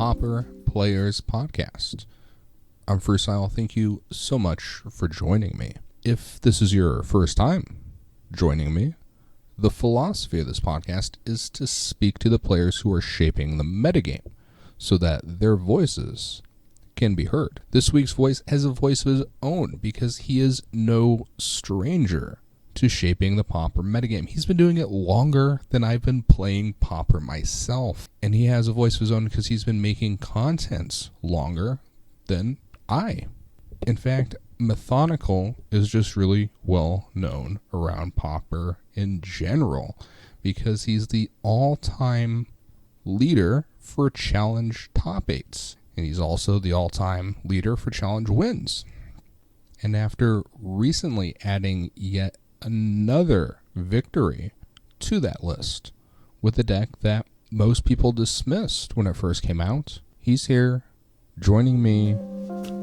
Pauper Players Podcast. I'm Freestyle. Thank you so much for joining me. If this is your first time joining me, the philosophy of this podcast is to speak to the players who are shaping the metagame so that their voices can be heard. This week's voice has a voice of his own because he is no stranger to shaping the Pauper metagame. He's been doing it longer than I've been playing Pauper myself. And he has a voice of his own because he's been making content longer than I. In fact, Mathonical is just really well known around Pauper in general because he's the all-time leader for challenge top 8s. And he's also the all-time leader for challenge wins. And after recently adding yet another victory to that list with a deck that most people dismissed when it first came out, he's here joining me,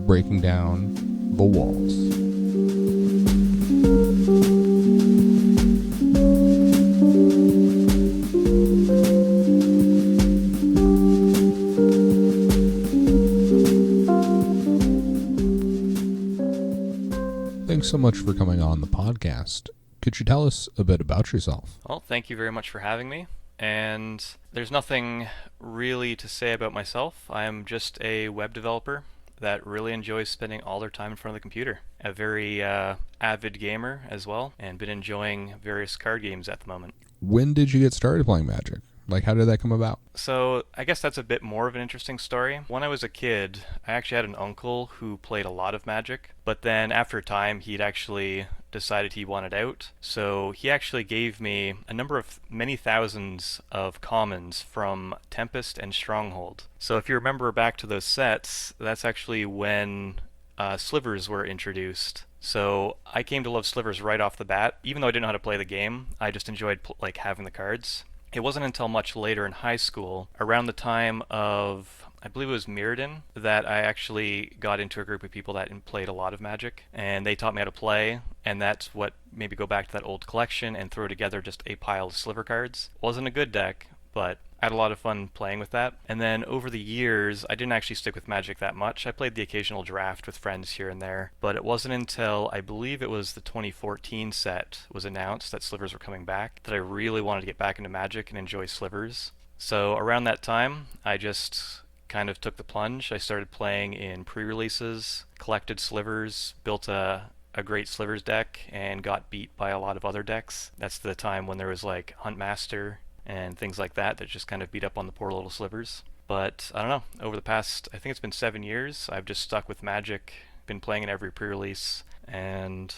breaking down the walls. Thanks so much for coming on the podcast. Could you tell us a bit about yourself? Well, thank you very much for having me. And there's nothing really to say about myself. I'm just a web developer that really enjoys spending all their time in front of the computer. A very avid gamer as well, and been enjoying various card games at the moment. When did you get started playing Magic? Like, how did that come about? So, I guess that's a bit more of an interesting story. When I was a kid, I actually had an uncle who played a lot of Magic, but then after a time, he'd actually decided he wanted out. So, he actually gave me a number of many thousands of commons from Tempest and Stronghold. So, if you remember back to those sets, that's actually when slivers were introduced. So, I came to love slivers right off the bat. Even though I didn't know how to play the game, I just enjoyed having the cards. It wasn't until much later in high school, around the time of, I believe it was Mirrodin, that I actually got into a group of people that played a lot of Magic, and they taught me how to play, and that's what made me go back to that old collection and throw together just a pile of sliver cards. Wasn't a good deck, but I had a lot of fun playing with that. And then over the years, I didn't actually stick with Magic that much. I played the occasional draft with friends here and there, but it wasn't until I believe it was the 2014 set was announced that slivers were coming back that I really wanted to get back into Magic and enjoy slivers. So around that time, I just kind of took the plunge. I started playing in pre-releases, collected slivers, built a great slivers deck, and got beat by a lot of other decks. That's the time when there was like Huntmaster and things like that just kind of beat up on the poor little slivers. But I don't know, over the past, I think it's been 7 years, I've just stuck with Magic, been playing in every pre-release, and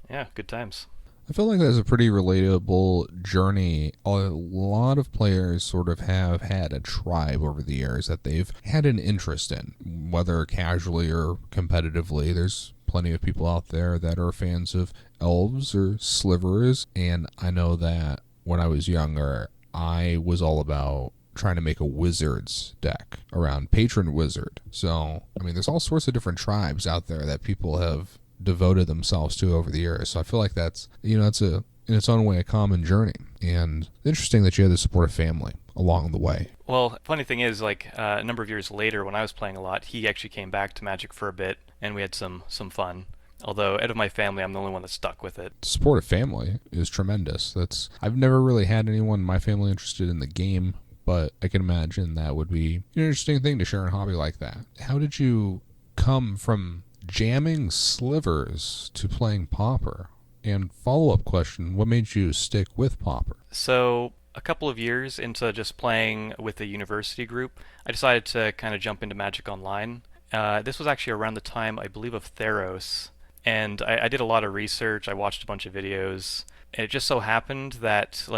yeah, good times. I feel like that's a pretty relatable journey. A lot of players sort of have had a tribe over the years that they've had an interest in, whether casually or competitively. There's plenty of people out there that are fans of elves or slivers, and I know that when I was younger, I was all about trying to make a wizards deck around Patron Wizard. So, I mean, there's all sorts of different tribes out there that people have devoted themselves to over the years. So I feel like that's, it's in its own way a common journey. And interesting that you had the support of family along the way. Well, funny thing is, a number of years later when I was playing a lot, he actually came back to Magic for a bit, and we had some fun. Although, out of my family, I'm the only one that stuck with it. Support of family is tremendous. I've never really had anyone in my family interested in the game, but I can imagine that would be an interesting thing to share a hobby like that. How did you come from jamming slivers to playing Pauper? And follow-up question, what made you stick with Pauper? So, a couple of years into just playing with the university group, I decided to kind of jump into Magic Online. This was actually around the time, I believe, of Theros. And I did a lot of research, I watched a bunch of videos, and it just so happened that,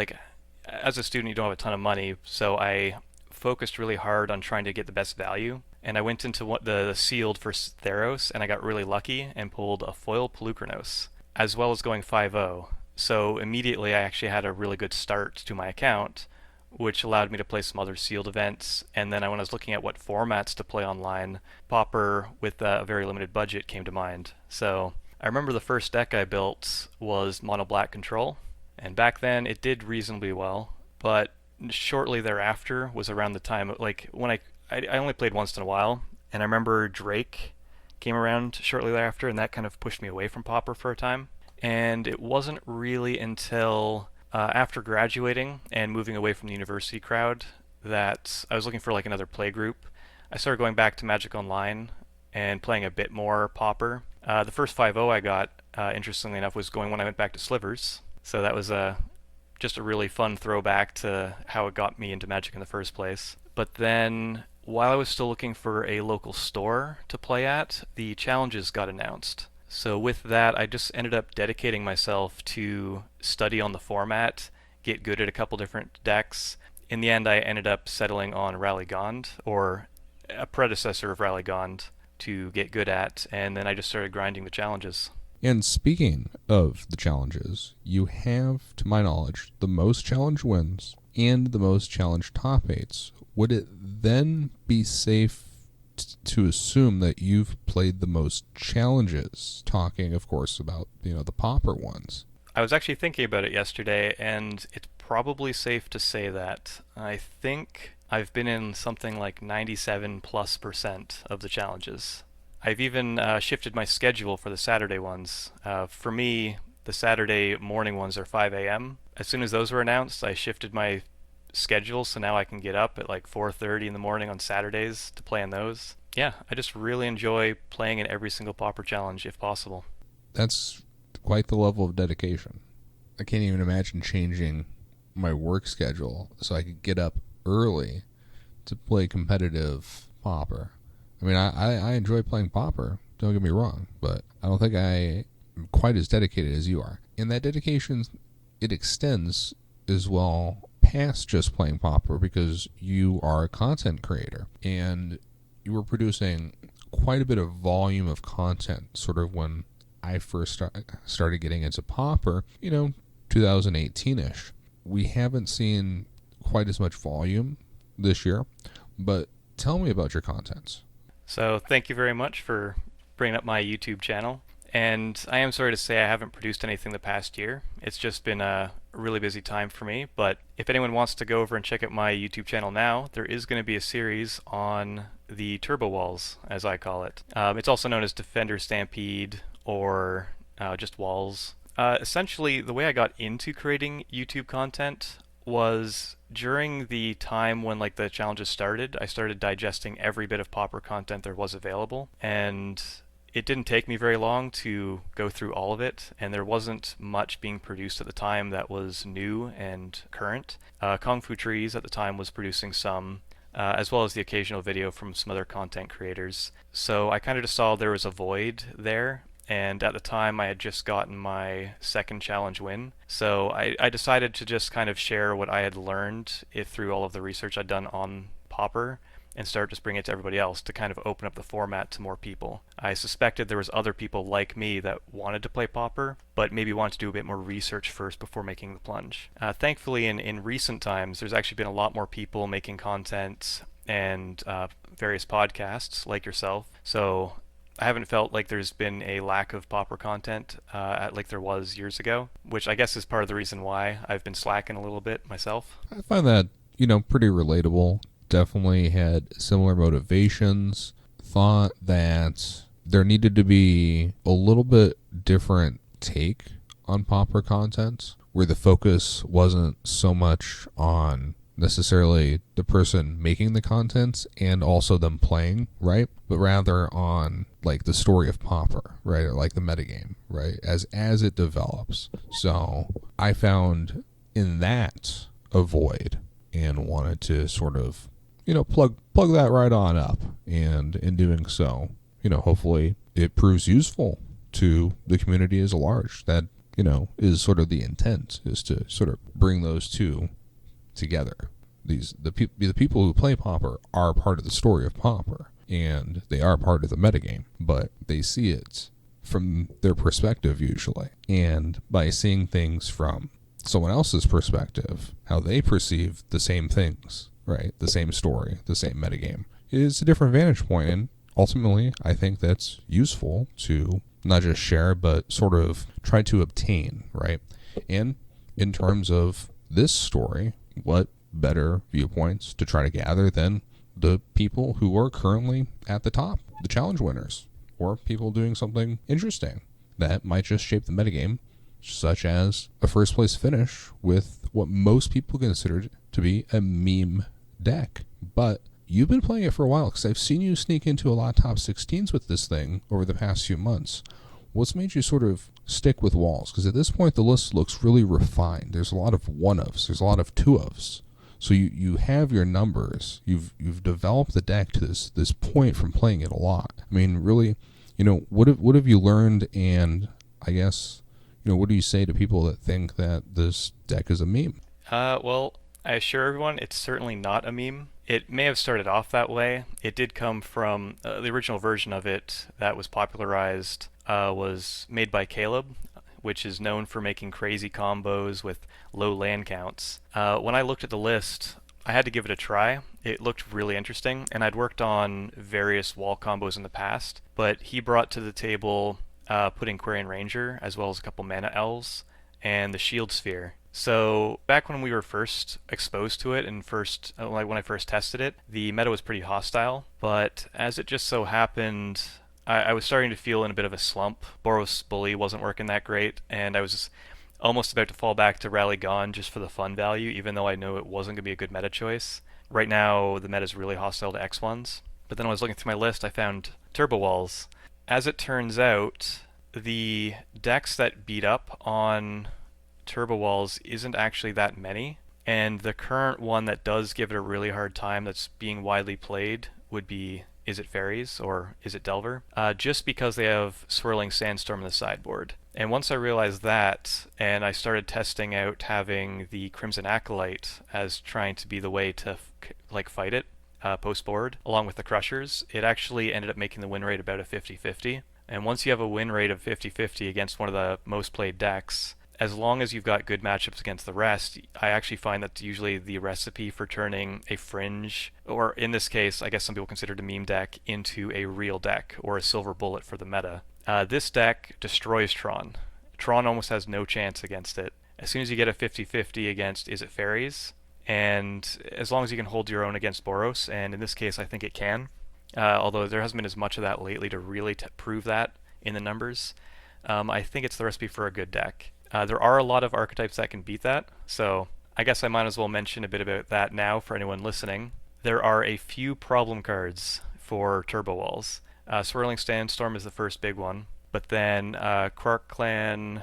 as a student, you don't have a ton of money, so I focused really hard on trying to get the best value, and I went into the sealed for Theros, and I got really lucky and pulled a foil Pelucranos, as well as going 5-0. So immediately I actually had a really good start to my account, which allowed me to play some other sealed events. And then when I was looking at what formats to play online, Pauper with a very limited budget came to mind. So I remember the first deck I built was Mono Black Control, and back then it did reasonably well, but shortly thereafter was around the time when I I only played once in a while, and I remember Drake came around shortly thereafter, and that kind of pushed me away from Pauper for a time. And it wasn't really until after graduating and moving away from the university crowd that I was looking for like another play group. I started going back to Magic Online and playing a bit more Pauper. The first 5.0 I got, interestingly enough, was going when I went back to Slivers. So that was just a really fun throwback to how it got me into Magic in the first place. But then, while I was still looking for a local store to play at, the challenges got announced. So with that, I just ended up dedicating myself to study on the format, get good at a couple different decks. In the end, I ended up settling on Ralligond, or a predecessor of Ralligond, to get good at, and then I just started grinding the challenges. And speaking of the challenges, you have, to my knowledge, the most challenge wins and the most challenge top 8s. Would it then be safe to assume that you've played the most challenges, talking, of course, about, the Pauper ones? I was actually thinking about it yesterday, and it's probably safe to say that. I think I've been in something like 97+% of the challenges. I've even shifted my schedule for the Saturday ones. For me, the Saturday morning ones are 5 a.m. As soon as those were announced, I shifted my schedule, so now I can get up at like 4:30 in the morning on Saturdays to play in those. Yeah, I just really enjoy playing in every single Pauper challenge if possible. That's quite the level of dedication. I can't even imagine changing my work schedule so I could get up early to play competitive Pauper. I mean, I enjoy playing Pauper, don't get me wrong, but I don't think I am quite as dedicated as you are. And that dedication, it extends as well past just playing Pauper, because you are a content creator, and you were producing quite a bit of volume of content sort of when I first started getting into Pauper, 2018-ish. We haven't seen quite as much volume this year, but tell me about your contents. So thank you very much for bringing up my YouTube channel. And I am sorry to say I haven't produced anything the past year. It's just been a really busy time for me. But if anyone wants to go over and check out my YouTube channel now, there is going to be a series on the turbo walls, as I call it. It's also known as Defender Stampede, or just walls. Essentially, the way I got into creating YouTube content was during the time when like the challenges started. I started digesting every bit of Pauper content there was available, and it didn't take me very long to go through all of it, and there wasn't much being produced at the time that was new and current. Kung Fu Trees at the time was producing some, as well as the occasional video from some other content creators. So I kind of just saw there was a void there, and at the time I had just gotten my second challenge win. So I decided to just kind of share what I had learned through all of the research I'd done on Pauper, and start just bringing it to everybody else to kind of open up the format to more people. I suspected there was other people like me that wanted to play Pauper, but maybe wanted to do a bit more research first before making the plunge. Thankfully, in recent times, there's actually been a lot more people making content and various podcasts like yourself. So I haven't felt like there's been a lack of Pauper content like there was years ago, which I guess is part of the reason why I've been slacking a little bit myself. I find that, pretty relatable. Definitely had similar motivations. Thought that there needed to be a little bit different take on Pauper content, where the focus wasn't so much on necessarily the person making the content and also them playing, right? But rather on like the story of Pauper, right? Or like the metagame, right? As it develops. So I found in that a void and wanted to sort of, plug that right on up. And in doing so, hopefully it proves useful to the community as a large. That, is sort of the intent, is to sort of bring those two together. The people who play Pauper are part of the story of Pauper, and they are part of the metagame, but they see it from their perspective usually. And by seeing things from someone else's perspective, how they perceive the same things, right? The same story, the same metagame, is a different vantage point, and ultimately I think that's useful to not just share, but sort of try to obtain, right? And in terms of this story, what better viewpoints to try to gather than the people who are currently at the top, the challenge winners, or people doing something interesting that might just shape the metagame, such as a first place finish with what most people consider to be a meme deck. But you've been playing it for a while, because I've seen you sneak into a lot of top 16s with this thing over the past few months. What's made you sort of stick with walls? Because at this point, the list looks really refined. There's a lot of one-ofs. There's a lot of two-ofs. So you have your numbers. You've developed the deck to this point from playing it a lot. I mean, really, what have you learned? And I guess, what do you say to people that think that this deck is a meme? Well, I assure everyone it's certainly not a meme. It may have started off that way. It did come from the original version of it that was popularized was made by Caleb, which is known for making crazy combos with low land counts. When I looked at the list, I had to give it a try. It looked really interesting, and I'd worked on various wall combos in the past, but he brought to the table putting Quarian Ranger, as well as a couple Mana Elves, and the Shield Sphere. So back when we were first exposed to it and when I first tested it, the meta was pretty hostile, but as it just so happened, I was starting to feel in a bit of a slump. Boros Bully wasn't working that great, and I was almost about to fall back to Rally Gone just for the fun value, even though I knew it wasn't going to be a good meta choice. Right now, the meta is really hostile to X1s. But then when I was looking through my list, I found Turbo Walls. As it turns out, the decks that beat up on Turbo Walls isn't actually that many, and the current one that does give it a really hard time that's being widely played would be Is It Fairies or Is It Delver, just because they have Swirling Sandstorm in the sideboard. And once I realized that, and I started testing out having the Crimson Acolyte as trying to be the way to fight it post-board, along with the Crushers, it actually ended up making the win rate about a 50-50. And once you have a win rate of 50-50 against one of the most played decks, as long as you've got good matchups against the rest, I actually find that's usually the recipe for turning a fringe, or in this case, I guess some people consider it a meme deck, into a real deck, or a silver bullet for the meta. This deck destroys Tron. Tron almost has no chance against it. As soon as you get a 50-50 against Is It Fairies, and as long as you can hold your own against Boros, and in this case I think it can, although there hasn't been as much of that lately to really prove that in the numbers, I think it's the recipe for a good deck. There are a lot of archetypes that can beat that, so I guess I might as well mention a bit about that now for anyone listening. There are a few problem cards for Turbo Walls. Swirling Sandstorm is the first big one, but then Quark Clan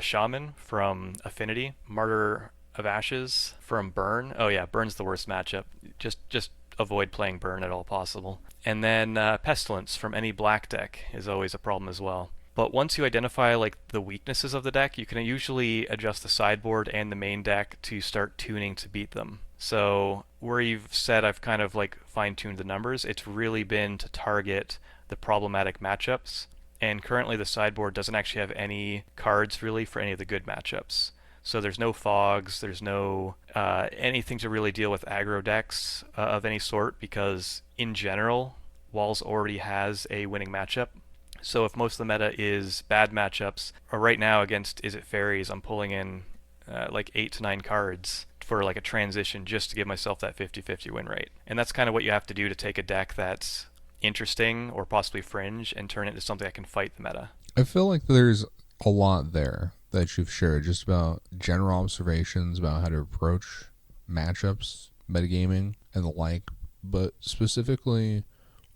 Shaman from Affinity, Martyr of Ashes from Burn. Oh yeah, Burn's the worst matchup. Just avoid playing Burn at all possible. And then Pestilence from any black deck is always a problem as well. But once you identify the weaknesses of the deck, you can usually adjust the sideboard and the main deck to start tuning to beat them. So where you've said I've kind of fine-tuned the numbers, it's really been to target the problematic matchups. And currently the sideboard doesn't actually have any cards really for any of the good matchups. So there's no fogs, there's no anything to really deal with aggro decks of any sort, because in general, Walls already has a winning matchup. So if most of the meta is bad matchups, or right now against Is It Fairies, I'm pulling in 8 to 9 cards for a transition just to give myself that 50-50 win rate. And that's kind of what you have to do to take a deck that's interesting or possibly fringe and turn it into something that can fight the meta. I feel like there's a lot there that you've shared, just about general observations about how to approach matchups, metagaming, and the like, but specifically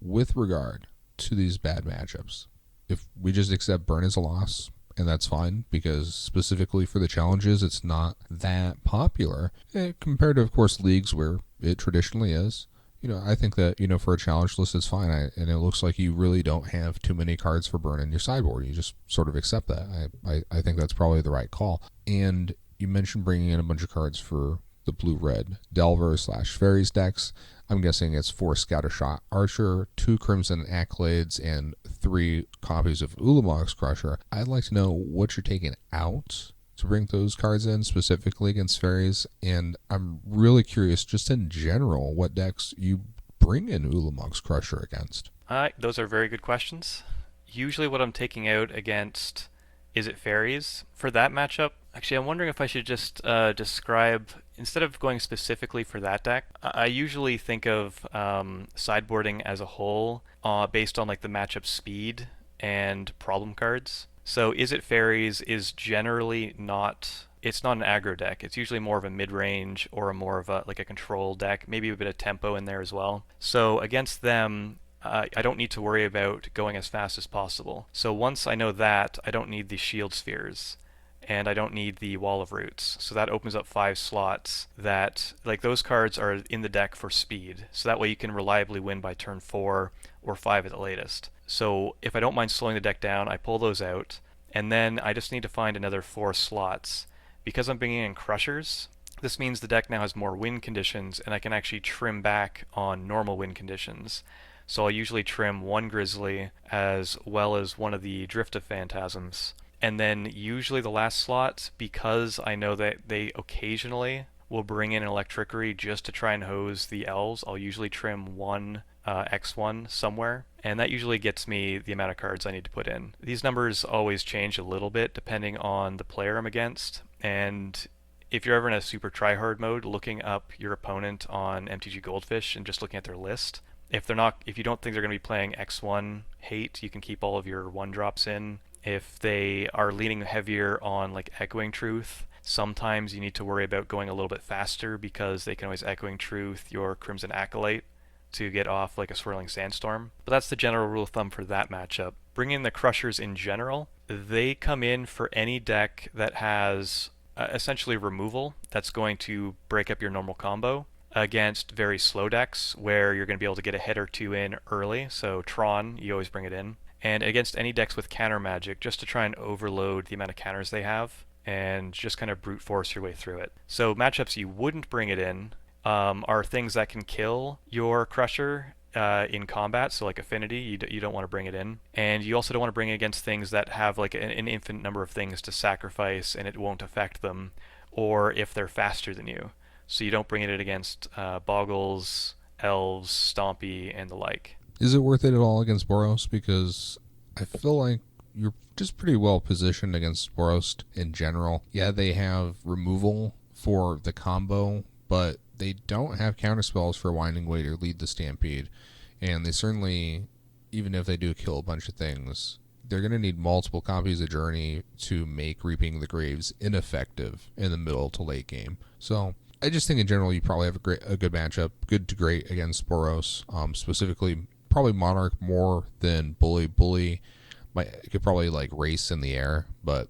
with regard to these bad matchups. If we just accept Burn as a loss, and that's fine, because specifically for the challenges, it's not that popular compared to, of course, leagues where it traditionally is. I think that, for a challenge list, it's fine. And it looks like you really don't have too many cards for Burn in your sideboard. You just sort of accept that. I think that's probably the right call. And you mentioned bringing in a bunch of cards for the blue-red Delver/Fairies decks. I'm guessing it's 4 Scattershot Archer, 2 Crimson Accolades, and 3 copies of Ulamog's Crusher. I'd like to know what you're taking out to bring those cards in, specifically against Fairies, and I'm really curious, just in general, what decks you bring in Ulamog's Crusher against. Those are very good questions. Usually what I'm taking out against Is It Fairies, for that matchup, actually I'm wondering if I should just describe instead of going specifically for that deck, I usually think of sideboarding as a whole based on like the matchup speed and problem cards. So Is It Fairies is generally not, it's not an aggro deck. It's usually more of a mid-range or a more of a like a control deck, maybe a bit of tempo in there as well. So against them, I don't need to worry about going as fast as possible. So once I know that, I don't need the shield spheres and I don't need the Wall of Roots. So that opens up 5 slots that, like, those cards are in the deck for speed. So that way you can reliably win by turn 4 or 5 at the latest. So if I don't mind slowing the deck down, I pull those out, and then I just need to find another 4 slots. Because I'm bringing in Crushers, this means the deck now has more win conditions, and I can actually trim back on normal win conditions. So I'll usually trim 1 Grizzly as well as one of the Drift of Phantasms. And then usually the last slot, because I know that they occasionally will bring in an Electrickery just to try and hose the elves, I'll usually trim 1 X1 somewhere, and that usually gets me the amount of cards I need to put in. These numbers always change a little bit depending on the player I'm against, and if you're ever in a super tryhard mode, looking up your opponent on MTG Goldfish and just looking at their list, if you don't think they're going to be playing X1 hate, you can keep all of your 1-drops in. If they are leaning heavier on like Echoing Truth, sometimes you need to worry about going a little bit faster because they can always Echoing Truth your Crimson Acolyte to get off like a Swirling Sandstorm. But that's the general rule of thumb for that matchup. Bringing in the Crushers in general, they come in for any deck that has essentially removal that's going to break up your normal combo against very slow decks where you're going to be able to get a hit or 2 in early. So Tron, you always bring it in. And against any decks with counter magic, just to try and overload the amount of counters they have and just kind of brute force your way through it. So matchups you wouldn't bring it in are things that can kill your Crusher in combat, so like Affinity, you don't want to bring it in. And you also don't want to bring it against things that have like an infinite number of things to sacrifice and it won't affect them, or if they're faster than you. So you don't bring it in against Boggles, Elves, Stompy, and the like. Is it worth it at all against Boros? Because I feel like you're just pretty well positioned against Boros in general. Yeah, they have removal for the combo, but they don't have counterspells for Winding Weight or Lead the Stampede. And they certainly, even if they do kill a bunch of things, they're going to need multiple copies of Journey to make Reaping the Graves ineffective in the middle to late game. So I just think in general you probably have a good matchup, good to great against Boros, specifically probably Monarch more than Bully. Bully could probably like race in the air, but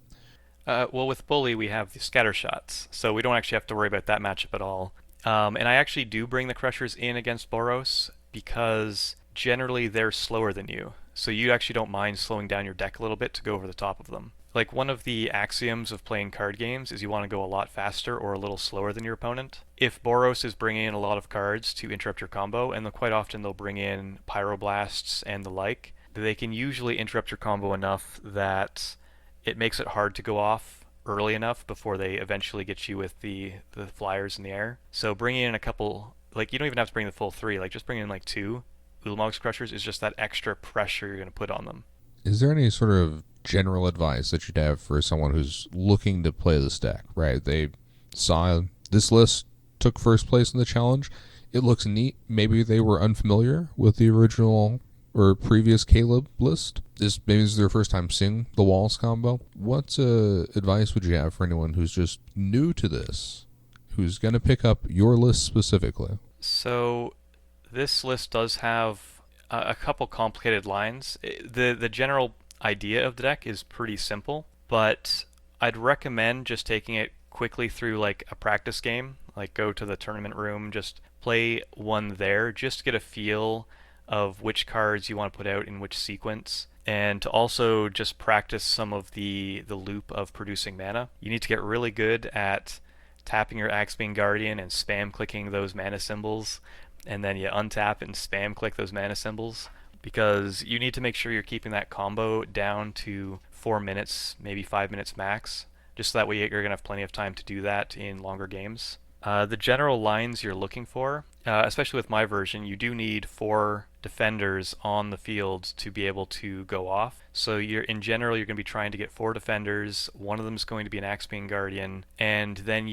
well, with Bully we have the scatter shots, so we don't actually have to worry about that matchup at all. And I actually do bring the Crushers in against Boros because generally they're slower than you, so you actually don't mind slowing down your deck a little bit to go over the top of them. Like, one of the axioms of playing card games is you want to go a lot faster or a little slower than your opponent. If Boros is bringing in a lot of cards to interrupt your combo, and quite often they'll bring in Pyroblasts and the like, they can usually interrupt your combo enough that it makes it hard to go off early enough before they eventually get you with the flyers in the air. So bringing in a couple, like, you don't even have to bring the full 3, like just bring in like 2 Ulamog's Crushers is just that extra pressure you're going to put on them. Is there any sort of general advice that you'd have for someone who's looking to play this deck, right? They saw this list took first place in the challenge. It looks neat. Maybe they were unfamiliar with the original or previous Caleb list. Maybe this is their first time seeing the Walls combo. What advice would you have for anyone who's just new to this, who's going to pick up your list specifically? So this list does have a couple complicated lines. The general idea of the deck is pretty simple, but I'd recommend just taking it quickly through like a practice game, like go to the tournament room, just play one there, just to get a feel of which cards you want to put out in which sequence, and to also just practice some of the loop of producing mana. You need to get really good at tapping your Axebane Guardian and spam clicking those mana symbols, and then you untap and spam click those mana symbols, because you need to make sure you're keeping that combo down to 4 minutes, maybe 5 minutes max, just so that way you're going to have plenty of time to do that in longer games. The general lines you're looking for, especially with my version, you do need 4 defenders on the field to be able to go off. So in general you're going to be trying to get 4 defenders, one of them is going to be an Axebane Guardian, and then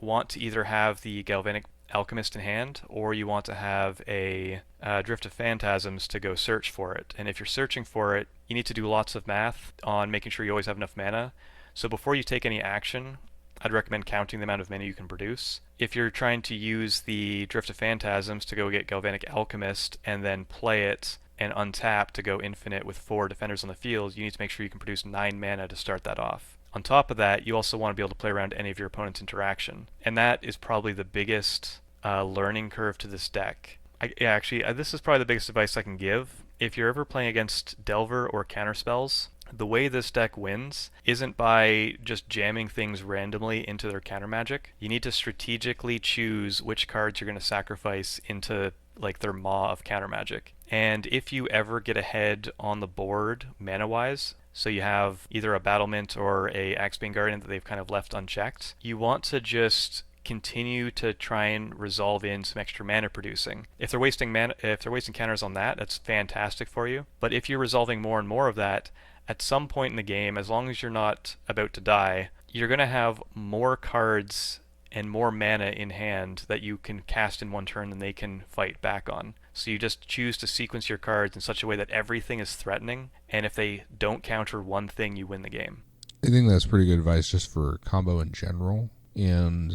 want to either have the Galvanic Alchemist in hand, or you want to have a Drift of Phantasms to go search for it. And if you're searching for it, you need to do lots of math on making sure you always have enough mana. So before you take any action, I'd recommend counting the amount of mana you can produce. If you're trying to use the Drift of Phantasms to go get Galvanic Alchemist and then play it and untap to go infinite with 4 defenders on the field, you need to make sure you can produce 9 mana to start that off. On top of that, you also want to be able to play around any of your opponent's interaction. And that is probably the biggest learning curve to this deck. This is probably the biggest advice I can give. If you're ever playing against Delver or counterspells, the way this deck wins isn't by just jamming things randomly into their counter magic. You need to strategically choose which cards you're going to sacrifice into like their maw of counter magic. And if you ever get ahead on the board mana-wise, so you have either a Battlement or a Axebane Guardian that they've kind of left unchecked, you want to just continue to try and resolve in some extra mana producing. If they're wasting counters on that, that's fantastic for you. But if you're resolving more and more of that, at some point in the game, as long as you're not about to die, you're going to have more cards and more mana in hand that you can cast in one turn than they can fight back on. So you just choose to sequence your cards in such a way that everything is threatening, and if they don't counter one thing, you win the game. I think that's pretty good advice just for combo in general, and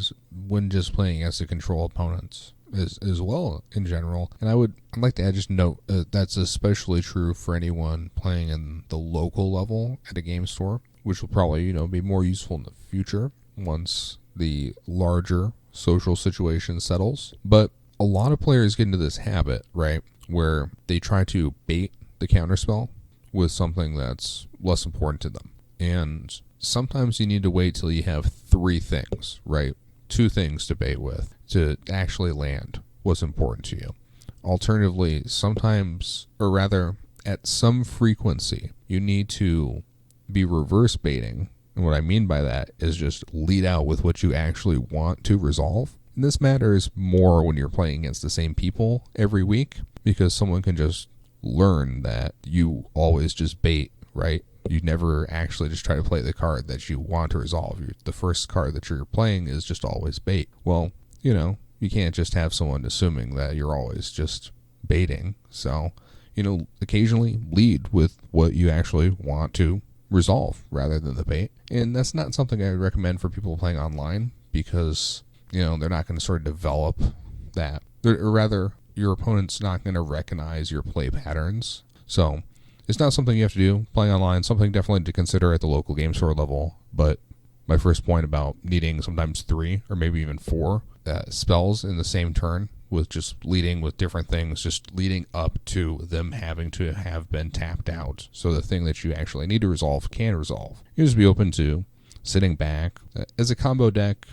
when just playing against the control opponents as well in general. And I'd like to add just note that's especially true for anyone playing in the local level at a game store, which will probably be more useful in the future once the larger social situation settles. But a lot of players get into this habit, right, where they try to bait the counterspell with something that's less important to them. And sometimes you need to wait till you have 3 things, right? 2 things to bait with to actually land what's important to you. Alternatively, sometimes, or rather, at some frequency, you need to be reverse baiting. And what I mean by that is just lead out with what you actually want to resolve. And this matters more when you're playing against the same people every week, because someone can just learn that you always just bait, right? You never actually just try to play the card that you want to resolve. The first card that you're playing is just always bait. Well, you can't just have someone assuming that you're always just baiting. So, occasionally lead with what you actually want to resolve rather than the bait. And that's not something I would recommend for people playing online, because they're not going to sort of develop that, or rather your opponent's not going to recognize your play patterns. So it's not something you have to do playing online, something definitely to consider at the local game store level. But my first point about needing sometimes 3 or maybe even 4 spells in the same turn, with just leading with different things, just leading up to them having to have been tapped out, so the thing that you actually need to resolve can resolve. You just be open to sitting back. As a combo deck,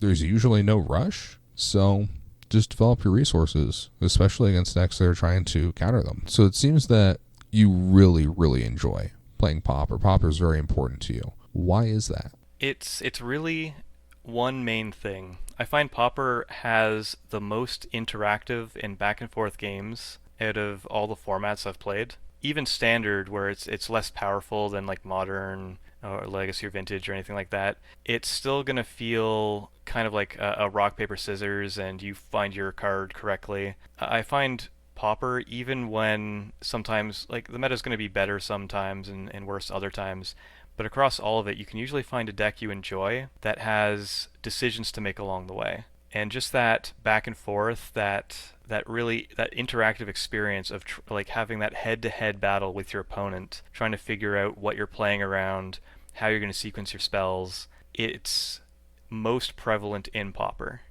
there's usually no rush, so just develop your resources, especially against decks that are trying to counter them. So it seems that you really, really enjoy playing Pauper. Pauper is very important to you. Why is that? It's really one main thing. I find Pauper has the most interactive and back and forth games out of all the formats I've played. Even Standard, where it's less powerful than like Modern or Legacy or Vintage or anything like that, it's still going to feel kind of like a rock, paper, scissors, and you find your card correctly. I find Pauper, even when sometimes like the meta's going to be better sometimes and worse other times, but across all of it, you can usually find a deck you enjoy that has decisions to make along the way. And just that back and forth, that interactive experience of like having that head-to-head battle with your opponent, trying to figure out what you're playing around, how you're going to sequence your spells, it's most prevalent in Pauper.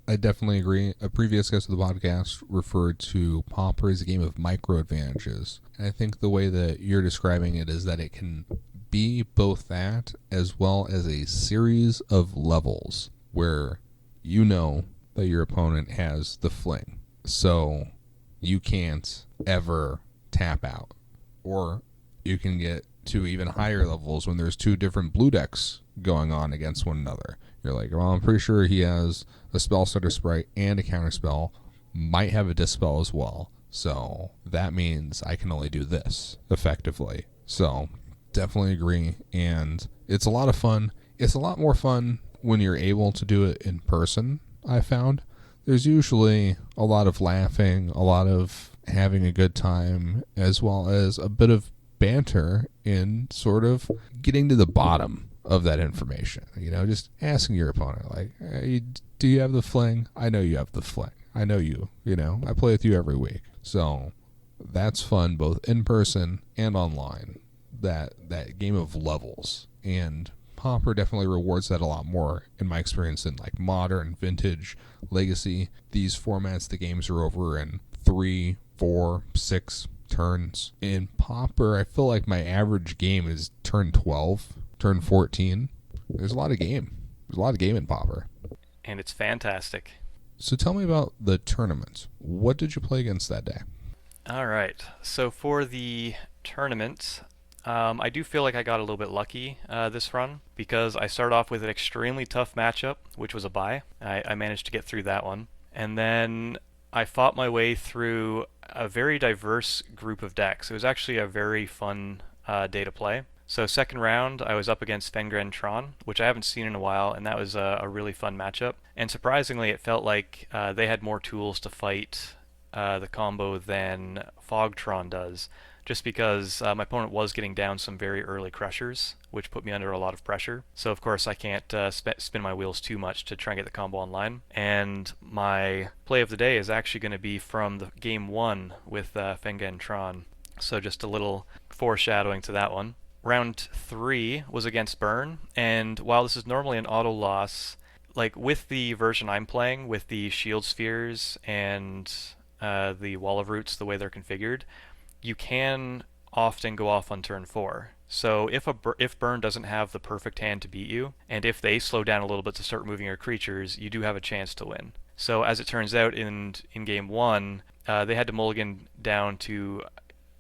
I definitely agree. A previous guest of the podcast referred to Pauper as a game of micro advantages. And I think the way that you're describing it is that it can be both that as well as a series of levels where you know that your opponent has the fling, so you can't ever tap out. Or you can get to even higher levels when there's 2 different blue decks going on against one another. You're like, well, I'm pretty sure he has a spell starter sprite and a counter spell, might have a dispel as well, so that means I can only do this effectively. So definitely agree, and it's a lot of fun. It's a lot more fun when you're able to do it in person, I found, there's usually a lot of laughing, a lot of having a good time, as well as a bit of banter in sort of getting to the bottom of that information. Just asking your opponent, like, hey, do you have the fling? I know you have the fling. I know you. I play with you every week. So that's fun, both in person and online. That game of levels. And Pauper definitely rewards that a lot more, in my experience, than like Modern, Vintage, Legacy. These formats, the games are over in 3, 4, 6 turns. In Pauper, I feel like my average game is turn 12, turn 14. There's a lot of game. There's a lot of game in Pauper. And it's fantastic. So tell me about the tournament. What did you play against that day? All right. So for the tournament, I do feel like I got a little bit lucky this run, because I started off with an extremely tough matchup, which was a bye. I managed to get through that one. And then I fought my way through a very diverse group of decks. It was actually a very fun day to play. So second round, I was up against Fengren Tron, which I haven't seen in a while, and that was a really fun matchup. And surprisingly, it felt like they had more tools to fight the combo than Fogtron does, just because my opponent was getting down some very early crushers, which put me under a lot of pressure. So of course I can't spin my wheels too much to try and get the combo online. And my play of the day is actually going to be from the game 1 with Fengren Tron. So just a little foreshadowing to that one. Round 3 was against Burn, and while this is normally an auto loss, like with the version I'm playing, with the shield spheres and the wall of roots, the way they're configured, you can often go off on turn 4. So if Burn doesn't have the perfect hand to beat you, and if they slow down a little bit to start moving your creatures, you do have a chance to win. So as it turns out, in game 1, they had to mulligan down to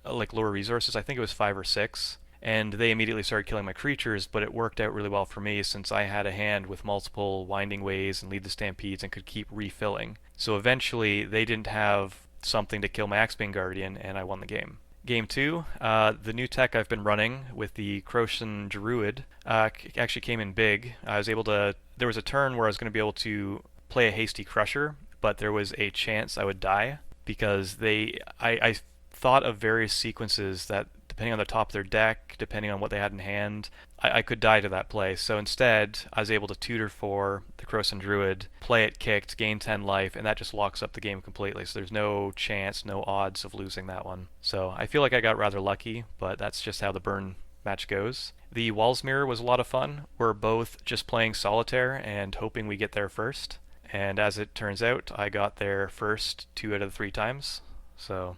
like lower resources. I think it was 5 or 6. And they immediately started killing my creatures, but it worked out really well for me since I had a hand with multiple Winding Ways and Lead the Stampedes and could keep refilling. So eventually they didn't have something to kill my Axebane Guardian, and I won the game. Game 2, the new tech I've been running with the Croatian Druid actually came in big. I was able to... There was a turn where I was going to be able to play a Hasty Crusher, but there was a chance I would die because I thought of various sequences that, depending on the top of their deck, depending on what they had in hand, I could die to that play. So instead, I was able to tutor for the Croatian Druid, play it kicked, gain 10 life, and that just locks up the game completely. So there's no chance, no odds of losing that one. So I feel like I got rather lucky, but that's just how the Burn match goes. The Walls Mirror was a lot of fun. We're both just playing solitaire and hoping we get there first. And as it turns out, I got there first 2 out of the 3 times. So...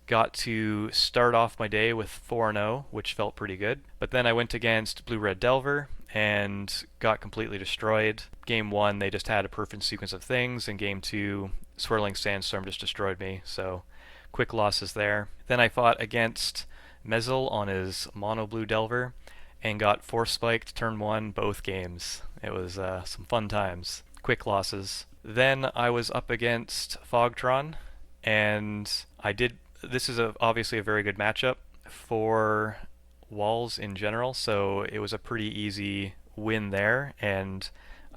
got to start off my day with 4-0, which felt pretty good. But then I went against Blue-Red Delver and got completely destroyed. Game 1, they just had a perfect sequence of things, and Game 2, Swirling Sandstorm just destroyed me, so quick losses there. Then I fought against Mezel on his Mono-Blue Delver and got Force Spiked turn 1 both games. It was some fun times. Quick losses. Then I was up against Fogtron, and I did... This is obviously a very good matchup for walls in general, so it was a pretty easy win there, and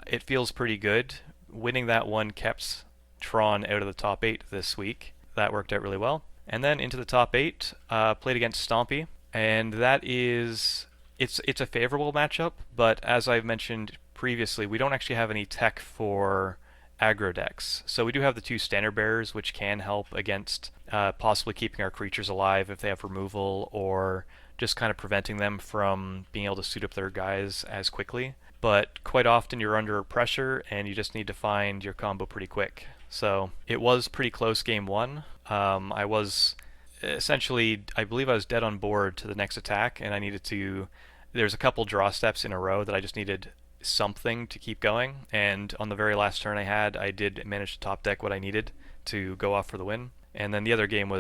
it feels pretty good. Winning that one kept Tron out of the top 8 this week. That worked out really well. And then into the top 8, played against Stompy, and that is... It's a favorable matchup, but as I've mentioned previously, we don't actually have any tech for aggro decks. So we do have the 2 Standard Bearers, which can help against possibly keeping our creatures alive if they have removal, or just kind of preventing them from being able to suit up their guys as quickly. But quite often you're under pressure and you just need to find your combo pretty quick. So it was pretty close game 1. I was essentially, I believe I was dead on board to the next attack, and I needed to... There's a couple draw steps in a row that I just needed something to keep going, and on the very last turn I did manage to top deck what I needed to go off for the win. And then the other game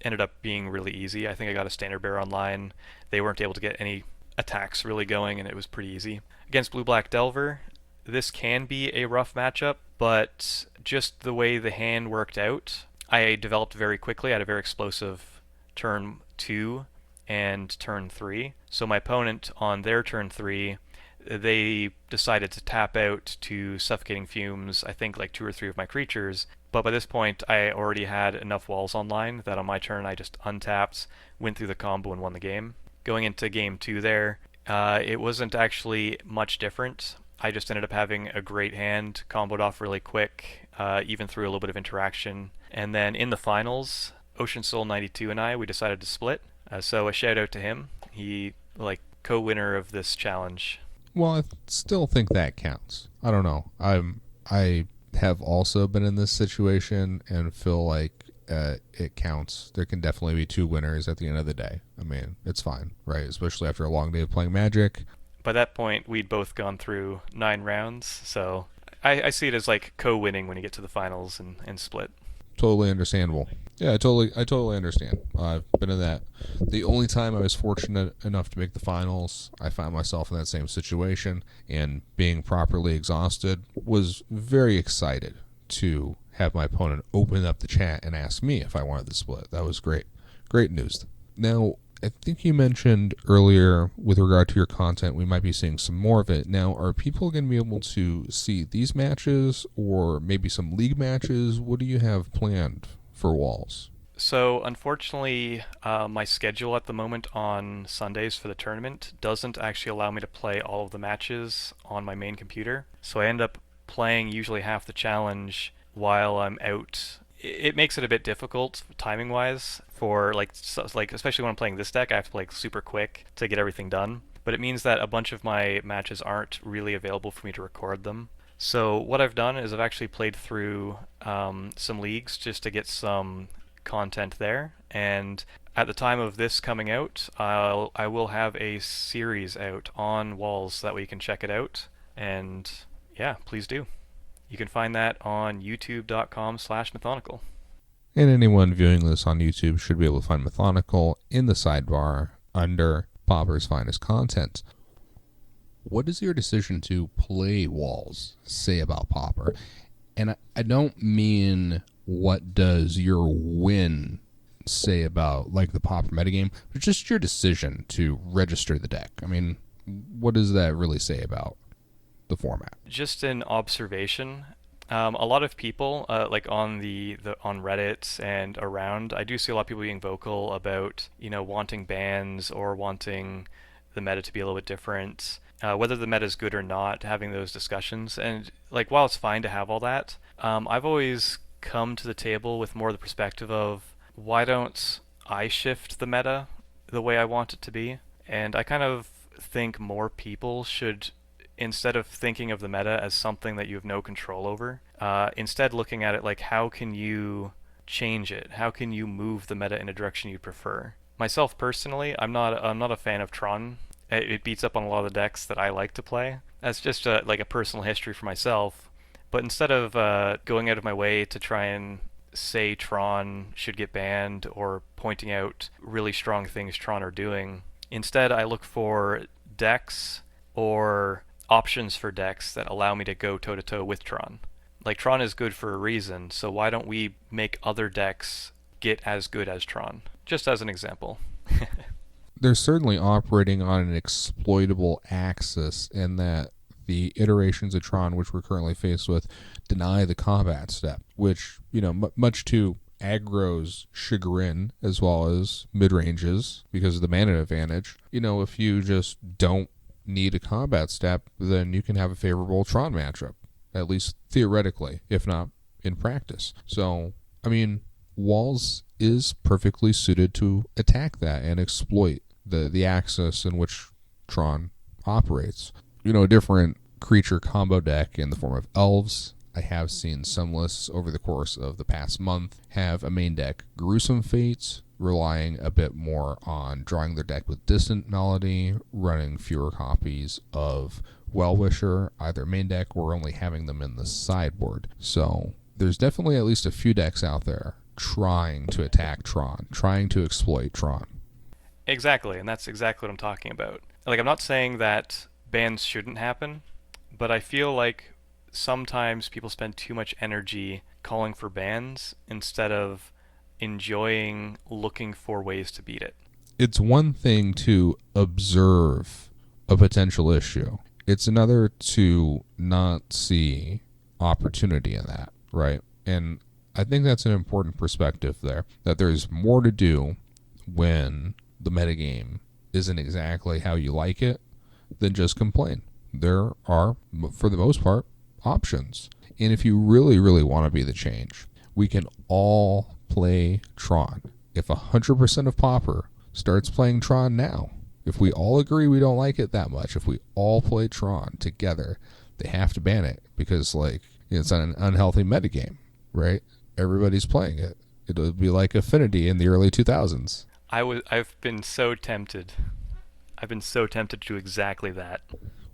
ended up being really easy. I think I got a Standard Bearer online. They weren't able to get any attacks really going, and it was pretty easy. Against Blue-Black Delver, this can be a rough matchup, but just the way the hand worked out, I developed very quickly. I had a very explosive turn 2 and turn 3. So my opponent on their turn 3, they decided to tap out to suffocating fumes, I think like 2 or 3 of my creatures. But by this point, I already had enough walls online that on my turn I just untapped, went through the combo, and won the game. Going into game 2 there, it wasn't actually much different. I just ended up having a great hand, comboed off really quick, even through a little bit of interaction. And then in the finals, Ocean Soul 92 and we decided to split. So a shout out to him. He, like, co-winner of this challenge. Well, I still think that counts. I don't know. I have also been in this situation and feel like it counts. There can definitely be 2 winners at the end of the day. I mean, it's fine, right? Especially after a long day of playing Magic. By that point, we'd both gone through 9 rounds, so I see it as like co-winning when you get to the finals and split. Totally understandable. Yeah, I totally understand. I've been in that. The only time I was fortunate enough to make the finals, I found myself in that same situation, and being properly exhausted, was very excited to have my opponent open up the chat and ask me if I wanted to split. That was great. Great news. Now, I think you mentioned earlier with regard to your content, we might be seeing some more of it. Now, are people going to be able to see these matches or maybe some league matches? What do you have planned for Walls? So, unfortunately, my schedule at the moment on Sundays for the tournament doesn't actually allow me to play all of the matches on my main computer. So I end up playing usually half the challenge while I'm out. It makes it a bit difficult timing wise for like especially when I'm playing this deck. I have to play super quick to get everything done, but it means that a bunch of my matches aren't really available for me to record them. So what I've done is I've actually played through some leagues just to get some content there, and at the time of this coming out, I will have a series out on Walls so that way you can check it out, and yeah, please do. You can find that on youtube.com/Mathonical. And anyone viewing this on YouTube should be able to find Mathonical in the sidebar under Pauper's Finest Content. What does your decision to play Walls say about Pauper? And I don't mean what does your win say about like the Pauper metagame, but just your decision to register the deck. I mean, what does that really say about the format? Just an observation. A lot of people, like on on Reddit and around, I do see a lot of people being vocal about wanting bans or wanting the meta to be a little bit different. Whether the meta is good or not, having those discussions, and like while it's fine to have all that, I've always come to the table with more the perspective of why don't I shift the meta the way I want it to be, and I kind of think more people should, instead of thinking of the meta as something that you have no control over, instead looking at it like how can you change it? How can you move the meta in a direction you prefer? Myself personally, I'm not a fan of Tron. It beats up on a lot of the decks that I like to play. That's just like a personal history for myself. But instead of going out of my way to try and say Tron should get banned or pointing out really strong things Tron are doing, instead I look for decks or options for decks that allow me to go toe-to-toe with Tron. Like, Tron is good for a reason, so why don't we make other decks get as good as Tron? Just as an example. They're certainly operating on an exploitable axis in that the iterations of Tron which we're currently faced with deny the combat step, which, much to aggro's chagrin as well as mid-ranges because of the mana advantage. If you just don't need a combat step, then you can have a favorable Tron matchup, at least theoretically, if not in practice. So, I mean, Walls is perfectly suited to attack that and exploit the axis in which Tron operates. A different creature combo deck in the form of elves. I have seen some lists over the course of the past month have a main deck Gruesome Fates, relying a bit more on drawing their deck with Distant Melody, running fewer copies of Well-Wisher, either main deck or only having them in the sideboard. So there's definitely at least a few decks out there trying to attack Tron, trying to exploit Tron. Exactly, and that's exactly what I'm talking about. Like, I'm not saying that bans shouldn't happen, but I feel like sometimes people spend too much energy calling for bans instead of enjoying looking for ways to beat it. It's one thing to observe a potential issue. It's another to not see opportunity in that, right? And I think that's an important perspective there, that there's more to do when the metagame isn't exactly how you like it than just complain. There are, for the most part, options. And if you really, really want to be the change, we can all play Tron. If 100% of Pauper starts playing Tron now, if we all agree we don't like it that much, if we all play Tron together, they have to ban it because, like, it's an unhealthy metagame, right? Everybody's playing it. It'll be like Affinity in the early 2000s. I've been so tempted. I've been so tempted to do exactly that.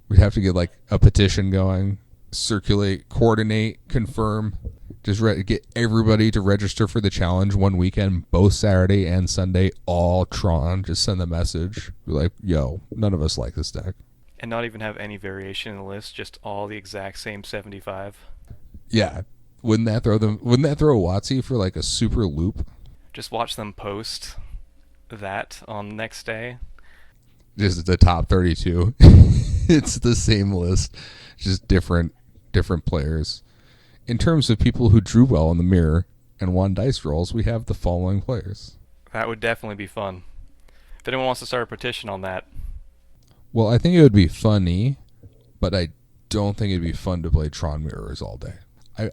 We'd have to get like a petition going, circulate, coordinate, confirm, just get everybody to register for the challenge one weekend, both Saturday and Sunday, all Tron. Just send the message. Be like, yo, none of us like this deck. And not even have any variation in the list, just all the exact same 75. Yeah. Wouldn't that throw WotC for like a super loop? Just watch them post that on the next day. Just the top 32. It's the same list, just different players. In terms of people who drew well in the mirror and won dice rolls, we have the following players. That would definitely be fun. If anyone wants to start a petition on that. Well, I think it would be funny, but I don't think it'd be fun to play Tron Mirrors all day.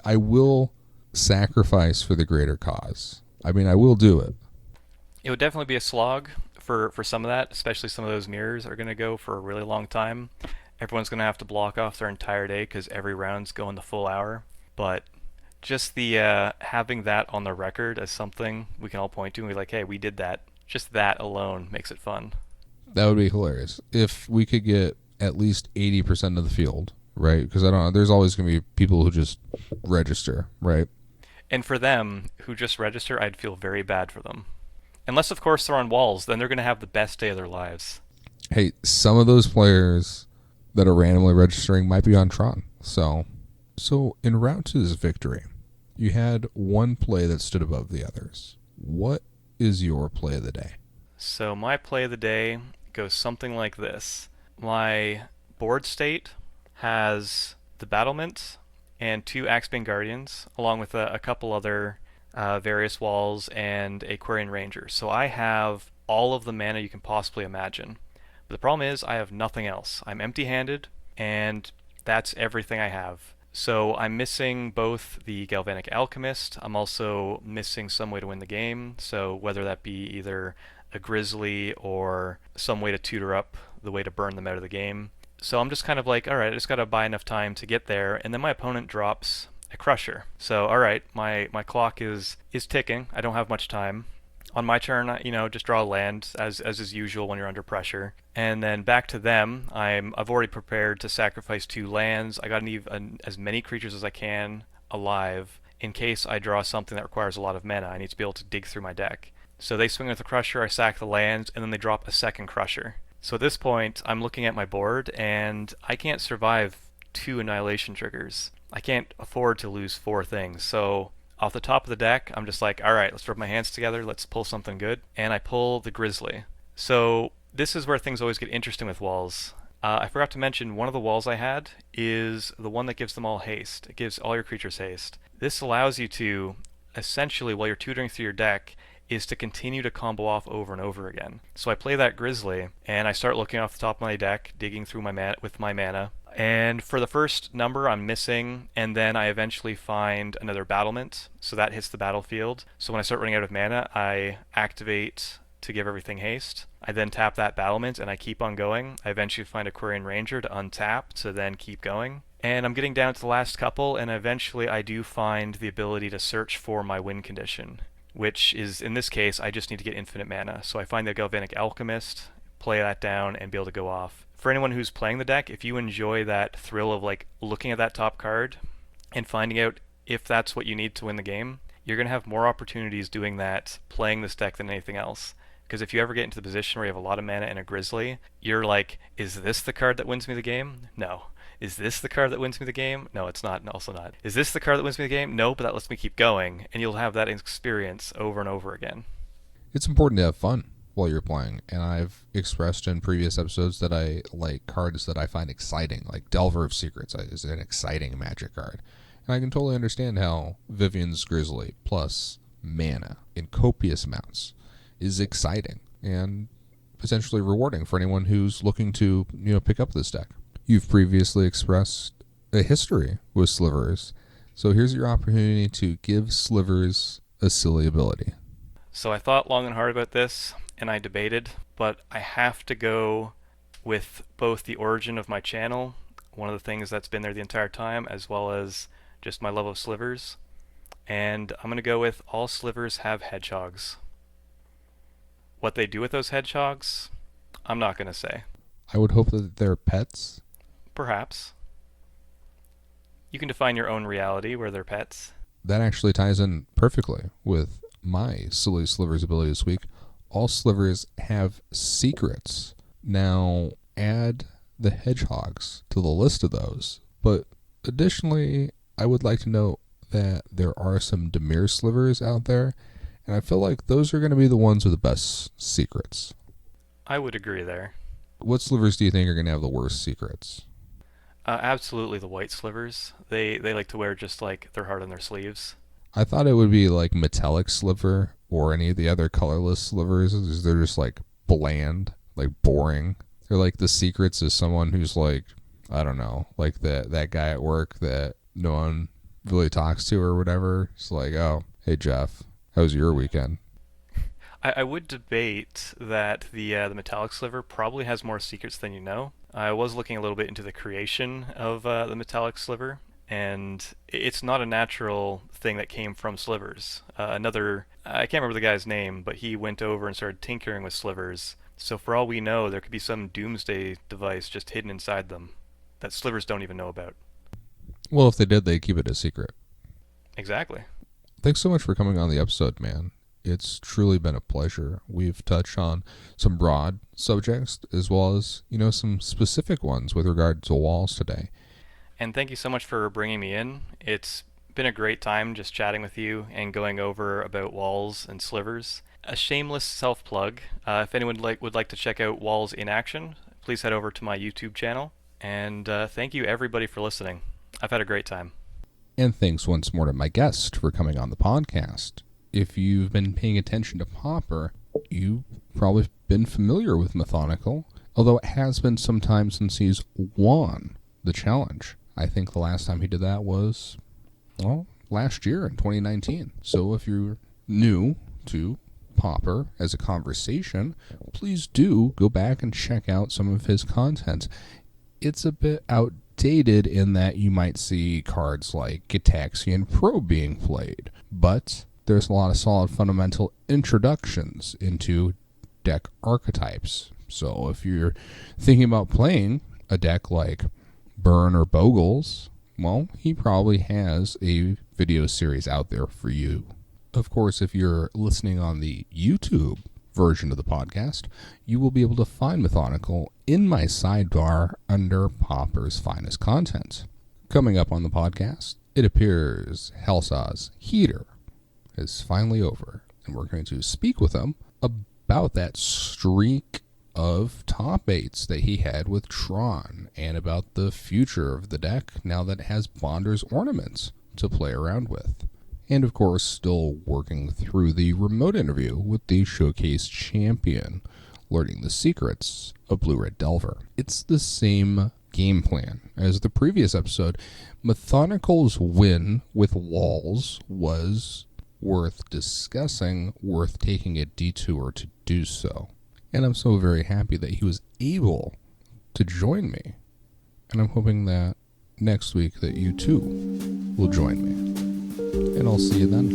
I will sacrifice for the greater cause. I mean, I will do it. It would definitely be a slog for some of that, especially some of those mirrors are going to go for a really long time. Everyone's going to have to block off their entire day because every round's going the full hour. But just the having that on the record as something we can all point to and be like, hey, we did that. Just that alone makes it fun. That would be hilarious. If we could get at least 80% of the field, right? Because I don't know, there's always going to be people who just register, right? And for them who just register, I'd feel very bad for them. Unless, of course, they're on walls, then they're going to have the best day of their lives. Hey, some of those players that are randomly registering might be on Tron. So in round 2's victory, you had one play that stood above the others. What is your play of the day? So my play of the day goes something like this. My board state has the Battlement and 2 Axebane Guardians, along with a couple other various walls and a Quarian Ranger. So I have all of the mana you can possibly imagine. But the problem is I have nothing else. I'm empty-handed, and that's everything I have. So I'm missing both the Galvanic Alchemist. I'm also missing some way to win the game. So whether that be either a Grizzly or some way to tutor up the way to burn them out of the game. So I'm just kind of like, alright, I just gotta buy enough time to get there, and then my opponent drops a Crusher. So, alright, my clock is ticking. I don't have much time. On my turn, just draw a land, as is usual when you're under pressure. And then back to them, I've already prepared to sacrifice 2 lands. I gotta leave as many creatures as I can alive in case I draw something that requires a lot of mana. I need to be able to dig through my deck. So they swing with the Crusher, I sack the lands, and then they drop a second Crusher. So at this point, I'm looking at my board, and I can't survive 2 Annihilation triggers. I can't afford to lose 4 things. So off the top of the deck, I'm just like, alright, let's rub my hands together, let's pull something good. And I pull the Grizzly. So this is where things always get interesting with walls. I forgot to mention, one of the walls I had is the one that gives them all haste. It gives all your creatures haste. This allows you to, essentially, while you're tutoring through your deck, is to continue to combo off over and over again. So I play that Grizzly, and I start looking off the top of my deck, digging through with my mana. And for the first number, I'm missing, and then I eventually find another Battlement, so that hits the battlefield. So when I start running out of mana, I activate to give everything haste. I then tap that Battlement, and I keep on going. I eventually find a Quarian Ranger to untap, to then keep going. And I'm getting down to the last couple, and eventually I do find the ability to search for my win condition, which is, in this case, I just need to get infinite mana. So I find the Galvanic Alchemist, play that down, and be able to go off. For anyone who's playing the deck, if you enjoy that thrill of like looking at that top card and finding out if that's what you need to win the game, you're going to have more opportunities doing that playing this deck than anything else. Because if you ever get into the position where you have a lot of mana and a Grizzly, you're like, is this the card that wins me the game? No. Is this the card that wins me the game? No, it's not, and also not. Is this the card that wins me the game? No, but that lets me keep going, and you'll have that experience over and over again. It's important to have fun while you're playing, and I've expressed in previous episodes that I like cards that I find exciting, like Delver of Secrets is an exciting Magic card. And I can totally understand how Vivian's Grizzly plus mana in copious amounts is exciting and potentially rewarding for anyone who's looking to, pick up this deck. You've previously expressed a history with Slivers, so here's your opportunity to give Slivers a silly ability. So I thought long and hard about this, and I debated, but I have to go with both the origin of my channel, one of the things that's been there the entire time, as well as just my love of Slivers, and I'm going to go with all Slivers have hedgehogs. What they do with those hedgehogs, I'm not going to say. I would hope that they're pets. Perhaps. You can define your own reality where they're pets. That actually ties in perfectly with my silly Slivers ability this week. All Slivers have secrets. Now, add the hedgehogs to the list of those. But additionally, I would like to note that there are some Dimir Slivers out there, and I feel like those are going to be the ones with the best secrets. I would agree there. What Slivers do you think are going to have the worst secrets? Absolutely the white Slivers. They like to wear just like their heart on their sleeves. I thought it would be like Metallic Sliver or any of the other colorless Slivers. They're just like bland, like boring. They're like the secrets is someone who's like, I don't know, like that guy at work that no one really talks to or whatever. It's like, oh, hey Jeff, how was your weekend? I would debate that the Metallic Sliver probably has more secrets than you know. I was looking a little bit into the creation of the Metallic Sliver, and it's not a natural thing that came from Slivers. I can't remember the guy's name, but he went over and started tinkering with Slivers. So for all we know, there could be some doomsday device just hidden inside them that Slivers don't even know about. Well, if they did, they'd keep it a secret. Exactly. Thanks so much for coming on the episode, man. It's truly been a pleasure. We've touched on some broad subjects as well as, some specific ones with regard to walls today. And thank you so much for bringing me in. It's been a great time just chatting with you and going over about walls and Slivers. A shameless self-plug. If anyone would like to check out Walls in action, please head over to my YouTube channel. And thank you everybody for listening. I've had a great time. And thanks once more to my guest for coming on the podcast. If you've been paying attention to Pauper, you've probably been familiar with Mathonical, although it has been some time since he's won the challenge. I think the last time he did that was, last year in 2019. So if you're new to Pauper as a conversation, please do go back and check out some of his content. It's a bit outdated in that you might see cards like Gitaxian Pro being played, but there's a lot of solid fundamental introductions into deck archetypes. So if you're thinking about playing a deck like Burn or Bogles, well, he probably has a video series out there for you. Of course, if you're listening on the YouTube version of the podcast, you will be able to find Mathonical in my sidebar under Pauper's finest content. Coming up on the podcast, it appears Helsaw's Heater is finally over, and we're going to speak with him about that streak of top 8s that he had with Tron, and about the future of the deck now that it has Bonder's Ornaments to play around with. And of course, still working through the remote interview with the Showcase champion, learning the secrets of Blue-Red Delver. It's the same game plan as the previous episode. Mathonical's win with walls was worth discussing, worth taking a detour to do so. And I'm so very happy that he was able to join me. And I'm hoping that next week that you too will join me. And I'll see you then.